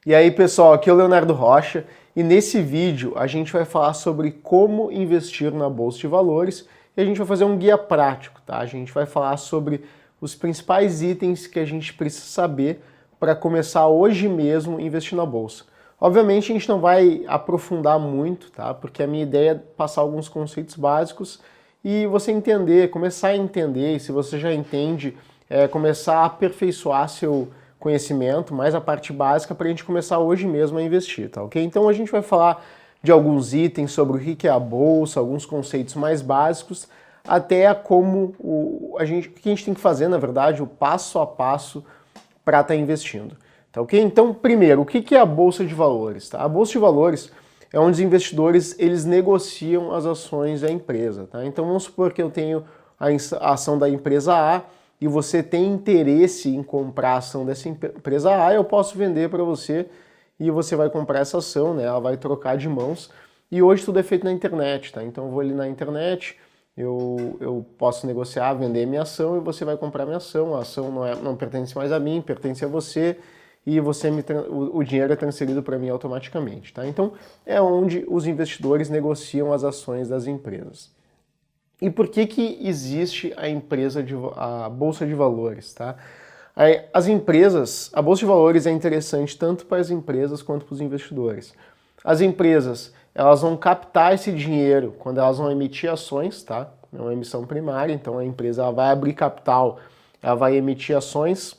E aí pessoal, aqui é o Leonardo Rocha e nesse vídeo a gente vai falar sobre como investir na Bolsa de Valores e a gente vai fazer um guia prático, tá? A gente vai falar sobre os principais itens que a gente precisa saber para começar hoje mesmo a investir na Bolsa. Obviamente a gente não vai aprofundar muito, tá? Porque a minha ideia é passar alguns conceitos básicos e você entender, começar a entender, e se você já entende, começar a aperfeiçoar seu conhecimento, mais a parte básica para a gente começar hoje mesmo a investir, tá ok? Então a gente vai falar de alguns itens sobre o que é a Bolsa, alguns conceitos mais básicos, até como o que a gente tem que fazer, na verdade, o passo a passo para estar investindo. Tá ok? Então, primeiro, o que é a Bolsa de Valores? Tá? A Bolsa de Valores é onde os investidores eles negociam as ações da empresa. Tá? Então, vamos supor que eu tenho a ação da empresa A e você tem interesse em comprar a ação dessa empresa A, eu posso vender para você e você vai comprar essa ação, né? Ela vai trocar de mãos. E hoje tudo é feito na internet, tá? Então eu vou ali na internet, eu posso negociar, vender minha ação e você vai comprar minha ação. A ação não pertence mais a mim, pertence a você e o dinheiro é transferido para mim automaticamente, tá? Então é onde os investidores negociam as ações das empresas. E por que existe a Bolsa de Valores, tá? A Bolsa de Valores é interessante tanto para as empresas quanto para os investidores. As empresas, elas vão captar esse dinheiro quando elas vão emitir ações, tá? É uma emissão primária, então a empresa ela vai abrir capital, ela vai emitir ações,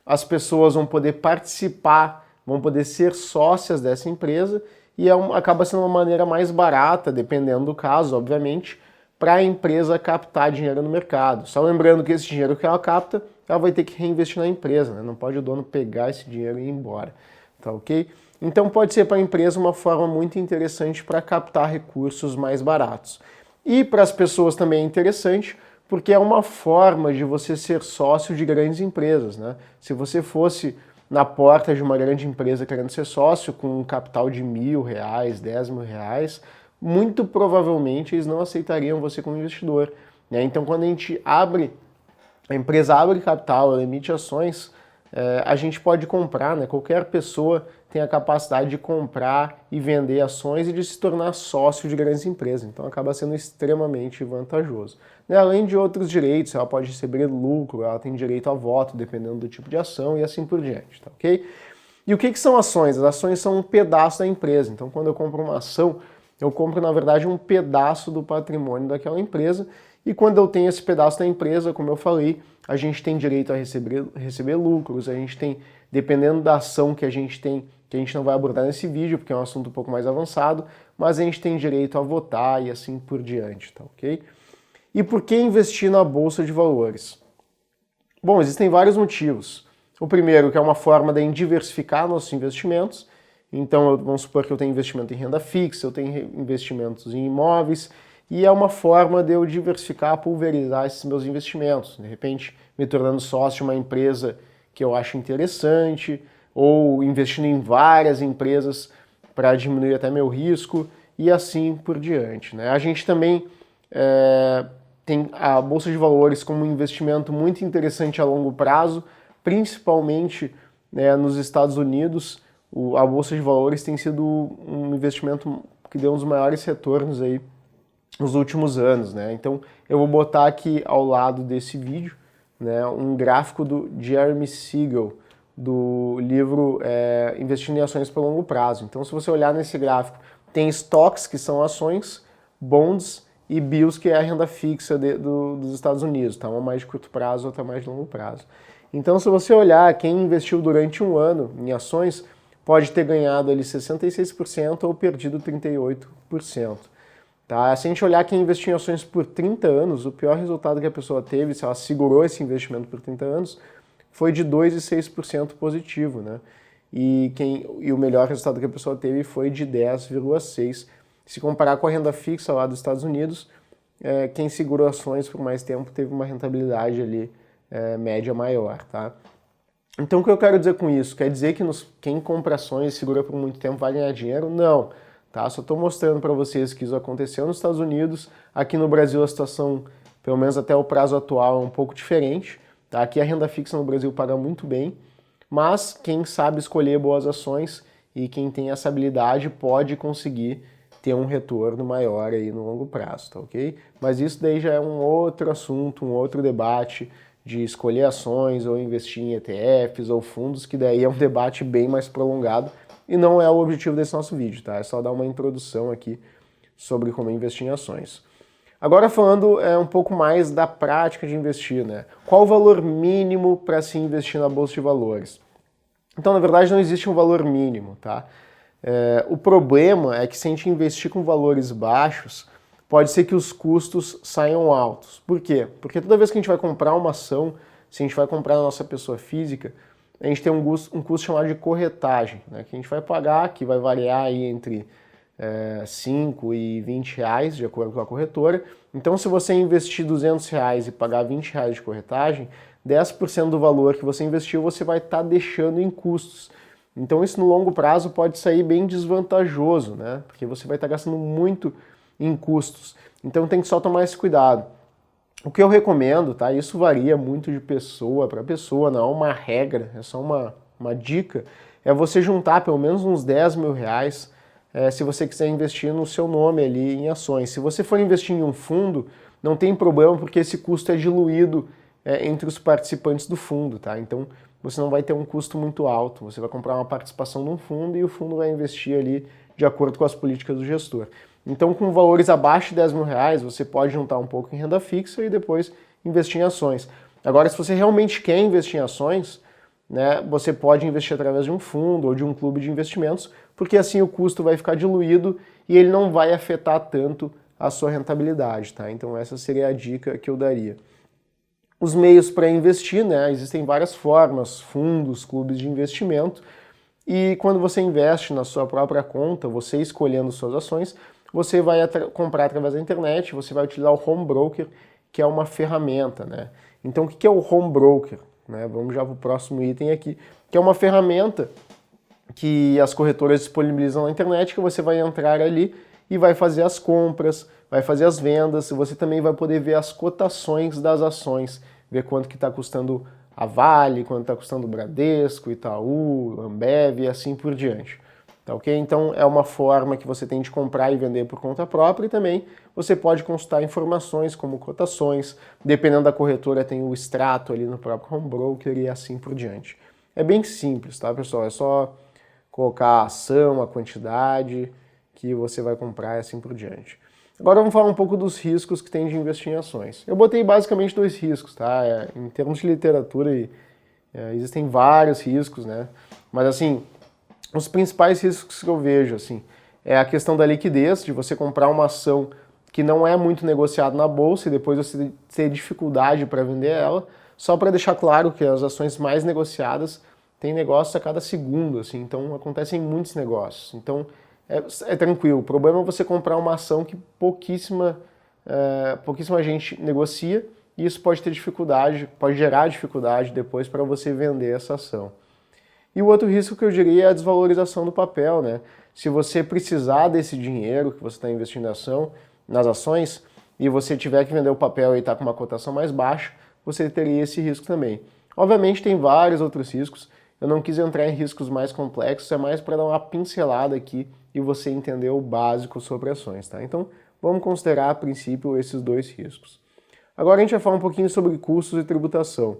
as pessoas vão poder participar, vão poder ser sócias dessa empresa e acaba sendo uma maneira mais barata, dependendo do caso, obviamente, para a empresa captar dinheiro no mercado. Só lembrando que esse dinheiro que ela capta, ela vai ter que reinvestir na empresa, né? Não pode o dono pegar esse dinheiro e ir embora, tá ok? Então pode ser para a empresa uma forma muito interessante para captar recursos mais baratos. E para as pessoas também é interessante, porque é uma forma de você ser sócio de grandes empresas, né? Se você fosse na porta de uma grande empresa querendo ser sócio com um capital de R$1.000, R$10.000, muito provavelmente eles não aceitariam você como investidor, né? Então quando a empresa abre capital, ela emite ações, a gente pode comprar, né? Qualquer pessoa tem a capacidade de comprar e vender ações e de se tornar sócio de grandes empresas, então acaba sendo extremamente vantajoso, né? Além de outros direitos, ela pode receber lucro, ela tem direito a voto, dependendo do tipo de ação e assim por diante, tá ok? E o que são ações? As ações são um pedaço da empresa, então quando eu compro uma ação, eu compro, na verdade, um pedaço do patrimônio daquela empresa e quando eu tenho esse pedaço da empresa, como eu falei, a gente tem direito a receber lucros, a gente tem, dependendo da ação que a gente tem, que a gente não vai abordar nesse vídeo, porque é um assunto um pouco mais avançado, mas a gente tem direito a votar e assim por diante, tá ok? E por que investir na Bolsa de Valores? Bom, existem vários motivos. O primeiro, que é uma forma de diversificar nossos investimentos. Então, vamos supor que eu tenho investimento em renda fixa, eu tenho investimentos em imóveis, e é uma forma de eu diversificar, pulverizar esses meus investimentos. De repente, me tornando sócio de uma empresa que eu acho interessante, ou investindo em várias empresas para diminuir até meu risco, e assim por diante, né? A gente também tem a Bolsa de Valores como um investimento muito interessante a longo prazo, principalmente, né, nos Estados Unidos. A Bolsa de Valores tem sido um investimento que deu um dos maiores retornos aí nos últimos anos, né? Então eu vou botar aqui ao lado desse vídeo, né, um gráfico do Jeremy Siegel, do livro Investindo em Ações para Longo Prazo. Então se você olhar nesse gráfico, tem stocks, que são ações, bonds e bills, que é a renda fixa dos Estados Unidos, tá? Uma mais de curto prazo, outra mais de longo prazo. Então se você olhar quem investiu durante um ano em ações, pode ter ganhado ali 66% ou perdido 38%. Tá? Se a gente olhar quem investiu em ações por 30 anos, o pior resultado que a pessoa teve, se ela segurou esse investimento por 30 anos, foi de 2,6% positivo, né? E o melhor resultado que a pessoa teve foi de 10,6%. Se comparar com a renda fixa lá dos Estados Unidos, quem segurou ações por mais tempo teve uma rentabilidade ali média maior, tá? Então o que eu quero dizer com isso? Quer dizer que quem compra ações e segura por muito tempo vai ganhar dinheiro? Não, tá? Só estou mostrando para vocês que isso aconteceu nos Estados Unidos. Aqui no Brasil a situação, pelo menos até o prazo atual, é um pouco diferente, tá? Aqui a renda fixa no Brasil paga muito bem, mas quem sabe escolher boas ações e quem tem essa habilidade pode conseguir ter um retorno maior aí no longo prazo, tá ok? Mas isso daí já é um outro assunto, um outro debate de escolher ações ou investir em ETFs ou fundos, que daí é um debate bem mais prolongado e não é o objetivo desse nosso vídeo, tá? É só dar uma introdução aqui sobre como investir em ações. Agora falando um pouco mais da prática de investir, né? Qual o valor mínimo para se investir na Bolsa de Valores? Então, na verdade, não existe um valor mínimo, tá? O problema é que se a gente investir com valores baixos, pode ser que os custos saiam altos. Por quê? Porque toda vez que a gente vai comprar uma ação, se a gente vai comprar na nossa pessoa física, a gente tem um custo chamado de corretagem, né, que a gente vai pagar, que vai variar aí entre 5 e 20 reais, de acordo com a corretora. Então, se você investir 200 reais e pagar 20 reais de corretagem, 10% do valor que você investiu você vai estar deixando em custos. Então isso no longo prazo pode sair bem desvantajoso, né? Porque você vai estar gastando muito em custos. Então tem que só tomar esse cuidado. O que eu recomendo, tá? Isso varia muito de pessoa para pessoa, não é uma regra, é só uma dica, é você juntar pelo menos uns 10 mil reais se você quiser investir no seu nome ali em ações. Se você for investir em um fundo, não tem problema porque esse custo é diluído entre os participantes do fundo, tá? Então você não vai ter um custo muito alto. Você vai comprar uma participação num fundo e o fundo vai investir ali de acordo com as políticas do gestor. Então, com valores abaixo de 10 mil reais, você pode juntar um pouco em renda fixa e depois investir em ações. Agora, se você realmente quer investir em ações, né, você pode investir através de um fundo ou de um clube de investimentos, porque assim o custo vai ficar diluído e ele não vai afetar tanto a sua rentabilidade, tá? Então, essa seria a dica que eu daria. Os meios para investir, né? Existem várias formas, fundos, clubes de investimento, e quando você investe na sua própria conta, você escolhendo suas ações, você vai comprar através da internet, você vai utilizar o home broker, que é uma ferramenta, né? Então o que é o home broker? Né? Vamos já para o próximo item aqui, que é uma ferramenta que as corretoras disponibilizam na internet, que você vai entrar ali e vai fazer as compras, vai fazer as vendas, e você também vai poder ver as cotações das ações, ver quanto que está custando a Vale, quanto está custando o Bradesco, Itaú, Ambev e assim por diante. Tá ok? Então é uma forma que você tem de comprar e vender por conta própria e também você pode consultar informações como cotações, dependendo da corretora tem o extrato ali no próprio home broker e assim por diante. É bem simples, tá pessoal? É só colocar a ação, a quantidade que você vai comprar e assim por diante. Agora vamos falar um pouco dos riscos que tem de investir em ações. Eu botei basicamente 2 riscos, tá? Em termos de literatura existem vários riscos, né? Mas assim, os principais riscos que eu vejo, assim, é a questão da liquidez, de você comprar uma ação que não é muito negociada na bolsa e depois você ter dificuldade para vender ela, só para deixar claro que as ações mais negociadas têm negócios a cada segundo, assim, então acontecem muitos negócios. Então é tranquilo. O problema é você comprar uma ação que pouquíssima gente negocia e isso pode ter dificuldade, pode gerar dificuldade depois para você vender essa ação. E o outro risco que eu diria é a desvalorização do papel, né? Se você precisar desse dinheiro que você está investindo nas ações e você tiver que vender o papel e está com uma cotação mais baixa, você teria esse risco também. Obviamente tem vários outros riscos, eu não quis entrar em riscos mais complexos, é mais para dar uma pincelada aqui e você entender o básico sobre ações, tá? Então vamos considerar a princípio esses 2 riscos. Agora a gente vai falar um pouquinho sobre custos e tributação.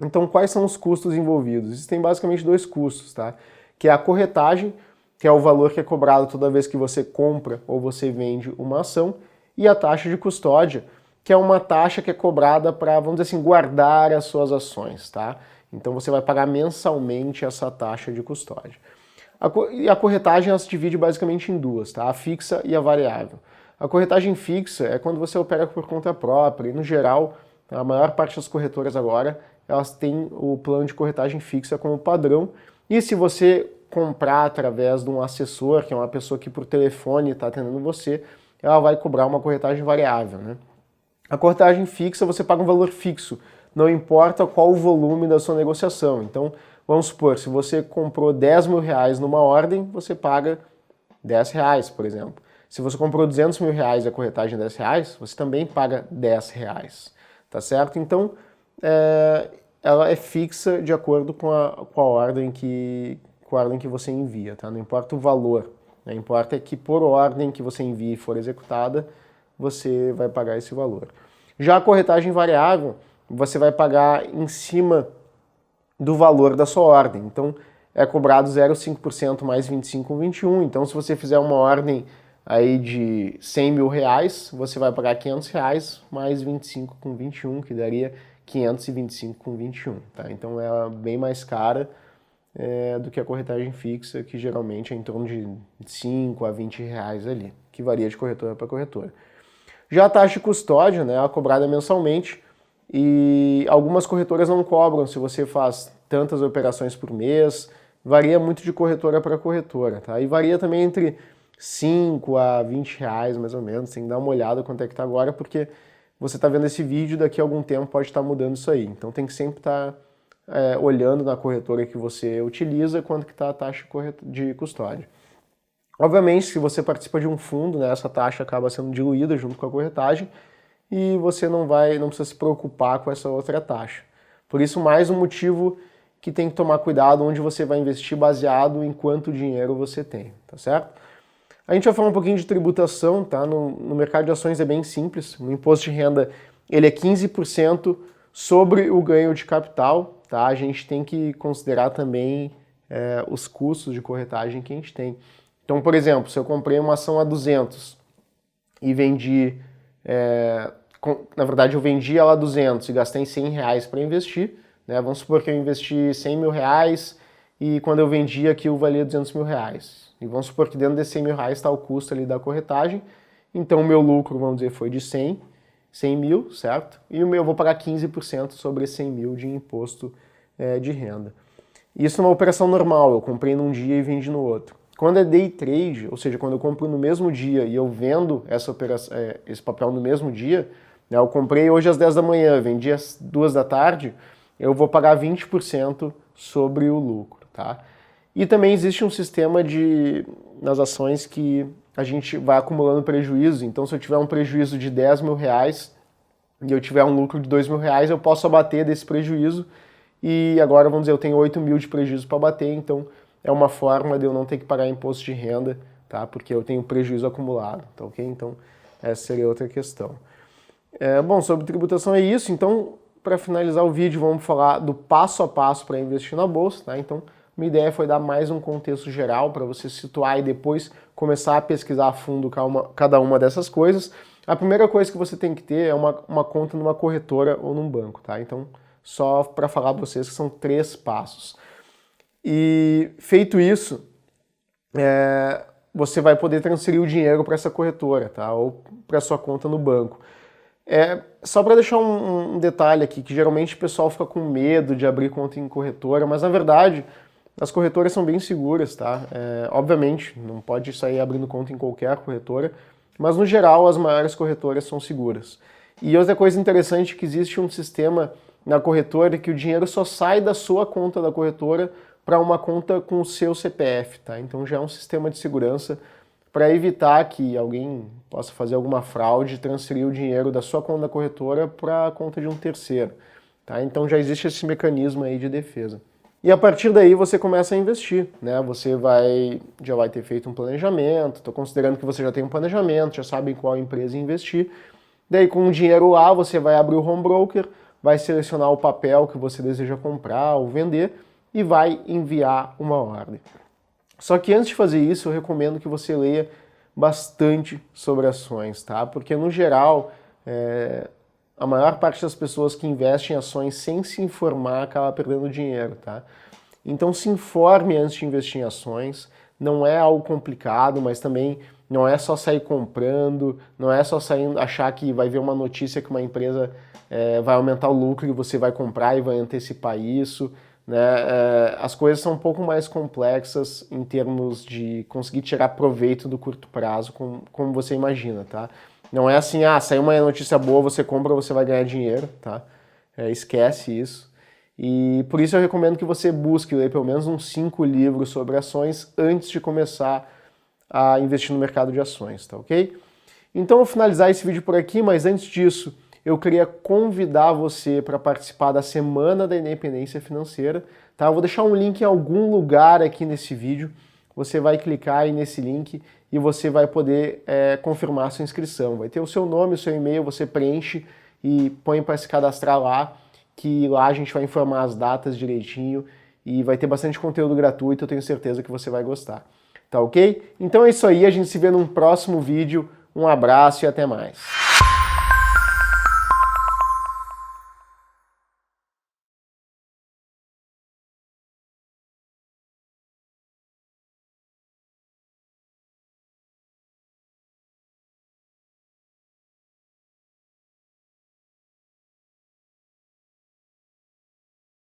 Então, quais são os custos envolvidos? Existem basicamente 2 custos, tá? Que é a corretagem, que é o valor que é cobrado toda vez que você compra ou você vende uma ação, e a taxa de custódia, que é uma taxa que é cobrada para, vamos dizer assim, guardar as suas ações, tá? Então você vai pagar mensalmente essa taxa de custódia. E a corretagem ela se divide basicamente em 2, tá? A fixa e a variável. A corretagem fixa é quando você opera por conta própria, e no geral, a maior parte das corretoras agora elas têm o plano de corretagem fixa como padrão, e se você comprar através de um assessor, que é uma pessoa que por telefone está atendendo você, ela vai cobrar uma corretagem variável, né? A corretagem fixa você paga um valor fixo, não importa qual o volume da sua negociação. Então, vamos supor, se você comprou 10 mil reais numa ordem, você paga 10 reais, por exemplo. Se você comprou 200 mil reais e a corretagem é 10 reais, você também paga 10 reais, tá certo? Então, ela é fixa de acordo com a ordem que você envia, tá? Não importa o valor, né? Importa é que por ordem que você envia e for executada, você vai pagar esse valor. Já a corretagem variável, você vai pagar em cima do valor da sua ordem. Então, é cobrado 0,5% mais 25,21. Então, se você fizer uma ordem aí de 100 mil reais, você vai pagar 500 reais mais 25,21, que daria 525,21. Tá? Então, é bem mais cara do que a corretagem fixa, que geralmente é em torno de 5 a 20 reais ali, que varia de corretora para corretora. Já a taxa de custódia, né, ela é cobrada mensalmente, e algumas corretoras não cobram se você faz tantas operações por mês, varia muito de corretora para corretora, tá? E varia também entre 5 a 20 reais, mais ou menos, tem que dar uma olhada quanto é que tá agora, porque você está vendo esse vídeo, daqui a algum tempo pode estar mudando isso aí. Então tem que sempre estar olhando na corretora que você utiliza quanto que está a taxa de custódia. Obviamente, se você participa de um fundo, né, essa taxa acaba sendo diluída junto com a corretagem, e você não precisa se preocupar com essa outra taxa. Por isso, mais um motivo que tem que tomar cuidado onde você vai investir baseado em quanto dinheiro você tem, tá certo? A gente vai falar um pouquinho de tributação, tá? No mercado de ações é bem simples, o imposto de renda ele é 15% sobre o ganho de capital, tá? A gente tem que considerar também os custos de corretagem que a gente tem. Então, por exemplo, se eu comprei uma ação a 200 e vendi... na verdade, eu vendi ela a 200 e gastei 100 reais para investir, né? Vamos supor que eu investi 100 mil reais e quando eu vendi aquilo valia 200 mil reais. E vamos supor que dentro desses 100 mil reais está o custo ali da corretagem, então o meu lucro, vamos dizer, foi de 100 mil, certo? E o meu eu vou pagar 15% sobre esse 100 mil de imposto de renda. Isso numa operação normal, eu comprei num dia e vendi no outro. Quando é day trade, ou seja, quando eu compro no mesmo dia e eu vendo esse papel no mesmo dia, né, eu comprei hoje às 10 da manhã, vendi às 2 da tarde, eu vou pagar 20% sobre o lucro, tá? E também existe um sistema nas ações que a gente vai acumulando prejuízo. Então, se eu tiver um prejuízo de 10 mil reais e eu tiver um lucro de 2 mil reais, eu posso abater desse prejuízo. E agora, vamos dizer, eu tenho 8 mil de prejuízo para abater, então é uma forma de eu não ter que pagar imposto de renda, tá? Porque eu tenho prejuízo acumulado, tá ok? Então, essa seria outra questão. Bom, sobre tributação é isso. Então, para finalizar o vídeo, vamos falar do passo a passo para investir na bolsa, tá? Então, minha ideia foi dar mais um contexto geral para você se situar e depois começar a pesquisar a fundo cada uma dessas coisas. A primeira coisa que você tem que ter é uma conta numa corretora ou num banco, tá? Então, só para falar para vocês que são 3 passos. E feito isso, você vai poder transferir o dinheiro para essa corretora, tá? Ou para sua conta no banco. Só para deixar um detalhe aqui, que geralmente o pessoal fica com medo de abrir conta em corretora, mas na verdade as corretoras são bem seguras, tá? Obviamente, não pode sair abrindo conta em qualquer corretora, mas no geral as maiores corretoras são seguras. E outra coisa interessante é que existe um sistema na corretora que o dinheiro só sai da sua conta da corretora para uma conta com o seu CPF, tá? Então já é um sistema de segurança para evitar que alguém possa fazer alguma fraude e transferir o dinheiro da sua conta da corretora para a conta de um terceiro, tá? Então já existe esse mecanismo aí de defesa. E a partir daí você começa a investir, né? Você já vai ter feito um planejamento, estou considerando que você já tem um planejamento, já sabe em qual empresa investir. Daí com o dinheiro lá você vai abrir o home broker, vai selecionar o papel que você deseja comprar ou vender e vai enviar uma ordem. Só que antes de fazer isso, eu recomendo que você leia bastante sobre ações, tá? Porque no geral, a maior parte das pessoas que investem em ações sem se informar acaba perdendo dinheiro, tá? Então se informe antes de investir em ações. Não é algo complicado, mas também não é só sair comprando, não é só achar que vai ver uma notícia que uma empresa vai aumentar o lucro e você vai comprar e vai antecipar isso, né? As coisas são um pouco mais complexas em termos de conseguir tirar proveito do curto prazo, como você imagina, tá? Não é assim, saiu uma notícia boa, você compra, você vai ganhar dinheiro, tá? Esquece isso. E por isso eu recomendo que você busque ler pelo menos uns 5 livros sobre ações antes de começar a investir no mercado de ações, tá ok? Então eu vou finalizar esse vídeo por aqui, mas antes disso, eu queria convidar você para participar da Semana da Independência Financeira, tá? Eu vou deixar um link em algum lugar aqui nesse vídeo, você vai clicar aí nesse link e você vai poder confirmar a sua inscrição. Vai ter o seu nome, o seu e-mail, você preenche e põe para se cadastrar lá, que lá a gente vai informar as datas direitinho e vai ter bastante conteúdo gratuito, eu tenho certeza que você vai gostar. Tá ok? Então é isso aí, a gente se vê num próximo vídeo. Um abraço e até mais.